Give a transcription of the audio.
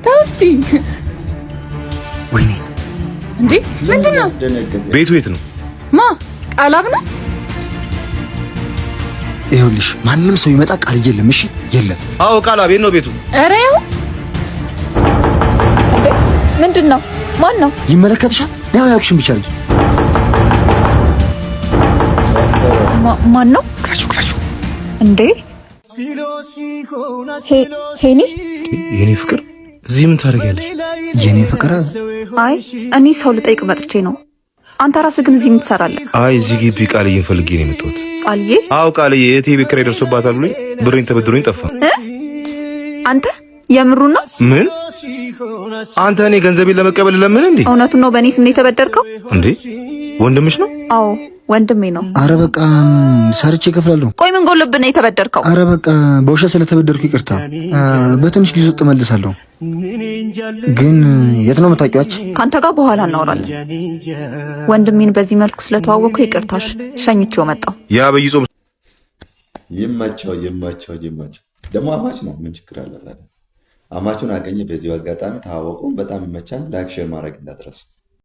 ታውስቲ ወይኔ እንዴ ምንድነው? ቤቱ የት ነው? ማ ቃላብ ነው? ይኸውልሽ ማንም ሰው ይመጣ ቃል የለም። እሺ የለም። አዎ ቃላብ የት ነው ቤቱ? ኧረ ይኸው። ምንድነው? ማን ነው? ይመለከትሻል። ያው ያልኩሽን ብቻ ልጅ ማን ነው? ክፈችው እንዴ ሄኒ የኔ ፍቅር እዚህ ምን ታደርጊያለሽ? የኔ ፍቅር አይ እኔ ሰው ልጠይቅ መጥቼ ነው። አንተ ራስህ ግን እዚህ ምን ትሰራለህ? አይ እዚህ ግቢ ቃልዬን ፈልጌ ነው የመጣሁት። ቃልዬ? አዎ ቃልዬ የቴ ቤት ኪራይ ደርሶባታል ብሎኝ ብሬን ተበድሮኝ ጠፋ። አንተ የምሩን ነው? ምን አንተ እኔ ገንዘቤን ለመቀበል ለምን እንዴ? እውነቱን ነው በእኔ ስም ነው የተበደርከው? እንዴ ወንድምሽ ነው? አዎ ወንድሜ ነው። አረ በቃ ሰርቼ እከፍላለሁ። ቆይ ምን ጎልብህ ነው የተበደርከው? አረ በቃ በውሸት ስለተበደርኩ ይቅርታ። በትንሽ ጊዜ ውስጥ እመልሳለሁ። ግን የት ነው የምታውቂዋች? ካንተ ጋር በኋላ እናወራለን። ወንድሜን በዚህ መልኩ ስለተዋወቅኩ ይቅርታሽ ሸኝቼው መጣሁ። ያ በይጾም ይመቸው። ደግሞ አማች ነው። ምን ችግር አለ ታዲያ? አማቹን አገኘ። በዚህ አጋጣሚ ተዋወቁ። በጣም ይመቻል። ላይክ ሼር ማድረግ እንዳትረሱ።